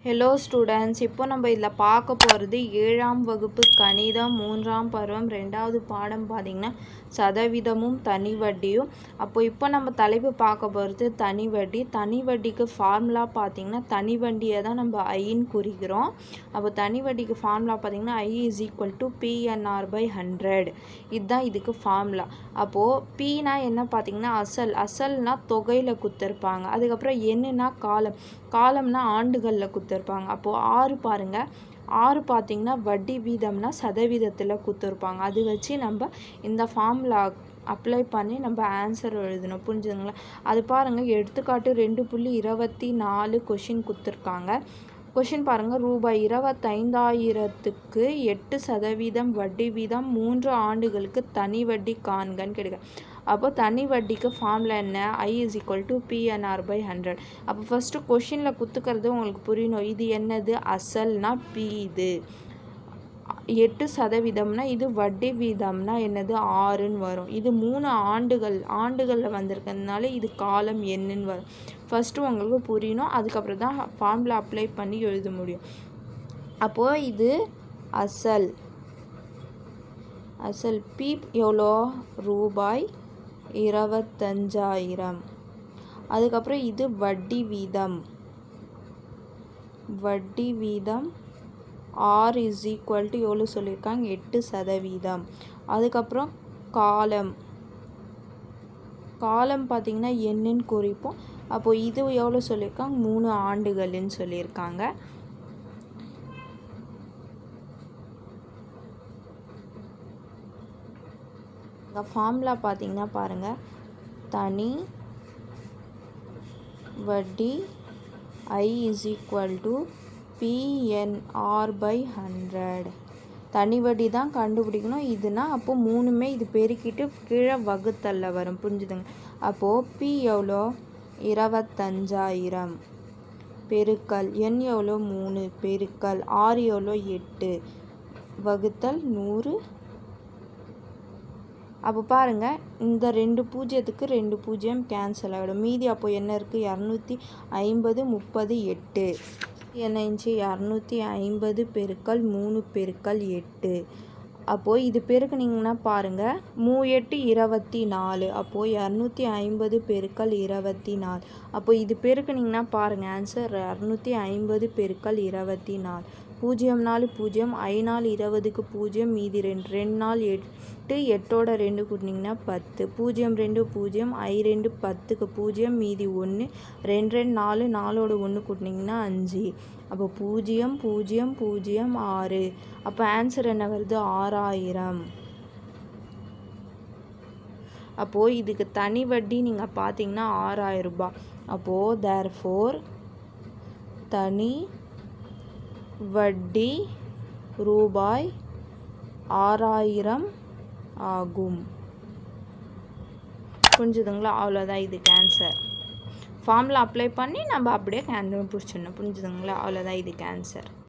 Hello students, இப்போ நம்ம இதில் பார்க்க போகிறது 7ஆம் வகுப்பு கணிதம் 3ஆம் பருவம் 2வது பாடம் பார்த்திங்கன்னா சதவீதமும் தனி வட்டியும். இப்போ நம்ம தலைப்பு பார்க்க போகிறது தனி வட்டி. தனி வட்டிக்கு ஃபார்முலா பார்த்திங்கன்னா தனி வட்டியை தான் நம்ம ஐன்னு குறிக்கிறோம். அப்போ தனி வட்டிக்கு ஃபார்முலா பார்த்திங்கன்னா I = PNR/100. இதுதான் இதுக்கு ஃபார்முலா. அப்போது Pனா என்ன பார்த்திங்கன்னா அசல்னால் தொகையில் கொடுத்துருப்பாங்க. அதுக்கப்புறம் என்னன்னா காலம்னா ஆண்டுகளில் கொடுத்துருப்பாங்க. அப்போது 6 பாருங்கள், 6 பார்த்திங்கன்னா வட்டி வீதம்னா சதவீதத்தில் கொடுத்துருப்பாங்க. அது வச்சு நம்ம இந்த ஃபார்முலா அப்ளை பண்ணி நம்ம ஆன்சர் எழுதணும். புரிஞ்சுதுங்களா? அது பாருங்கள், எடுத்துக்காட்டு 2.24 கொஷின் கொடுத்துருக்காங்க. கொஷின் பாருங்கள், ரூபாய் 25,000க்கு 8% வட்டி வீதம் 3 ஆண்டுகளுக்கு தனி வட்டி காண்கன்னு கிடைக்கும். அப்போ தனி வட்டிக்கு ஃபார்முலா என்ன? I = PNR/100. அப்போ ஃபஸ்ட்டு கொஷினில் குத்துக்கிறது உங்களுக்கு புரியணும். இது என்னது? அசல்னா P, இது 8%னா இது வட்டி வீதம்னா என்னது? 6ன்னு வரும். இது 3 ஆண்டுகளில் வந்திருக்கிறதுனால இது காலம் என்னன்னு வரும். ஃபஸ்ட்டு உங்களுக்கு புரியணும், அதுக்கப்புறம் தான் ஃபார்முலா அப்ளை பண்ணி எழுத முடியும். அப்போது இது அசல் P எவ்வளோ? ரூபாய் 25,000. அதுக்கப்புறம் இது வட்டி வீதம் R எவ்வளோ சொல்லியிருக்காங்க? 8%. அதுக்கப்புறம் காலம் பார்த்திங்கன்னா என்னன்னு குறிப்போம். அப்போது இது எவ்வளோ சொல்லியிருக்காங்க? 3 ஆண்டுகள்னு சொல்லியிருக்காங்க. ஃபார்முலா பார்த்திங்கன்னா பாருங்கள், தனி வட்டி I = PNR/100. தனி வட்டி தான் கண்டுபிடிக்கணும். இதுனா அப்போது 3மே இது பெருக்கிட்டு கீழே வகுத்தல்ல வரும். புரிஞ்சுதுங்க? அப்போது P எவ்வளோ? 25,000 பெருக்கல் N எவ்வளோ? 3 பெருக்கல் R எவ்வளோ? 8 வகுத்தல் 100. அப்போ பாருங்கள், இந்த 2 பூஜ்ஜியத்துக்கு 2 பூஜ்ஜியம் கேன்சல் ஆகிடும். மீதி அப்போது என்ன இருக்குது? 250 30 8 என்ன இன்ச்சு? 250 பெருக்கல் 3 பெருக்கல் 8. அப்போது இது பெருக்குனிங்கன்னா பாருங்கள், 3 8 24. அப்போது 250 பெருக்கல் 24. அப்போது இது பெருக்குனிங்கன்னா பாருங்கள், ஆன்சர் 250 பெருக்கல் 24. 0 4 0 I 4 20க்கு 0 மீதி 2 2 4 8 8ஓட 2 கூட்டினிங்கன்னா 10 0 2 0 I 2 10க்கு 0 மீதி 1 2 2 4 4ஓட 1 கூட்டினிங்கன்னா 5. அப்போ 0 0 0 6. அப்போ ஆன்சர் என்ன வருது? 6,000. அப்போது இதுக்கு தனி வட்டி நீங்கள் பார்த்தீங்கன்னா 6,000 ரூபாய். அப்போது தேர்ஃபோர் தனி வட்டி ரூபாய் 6,000 ஆகும். புரிஞ்சுதுங்களா? அவ்வளோதான் இதுக்கு ஆன்சர். ஃபார்முலா அப்ளை பண்ணி நம்ம அப்படியே கண்டுபிடிச்சிடணும். புரிஞ்சுதுங்களா? அவ்வளோதான் இதுக்கு ஆன்சர்.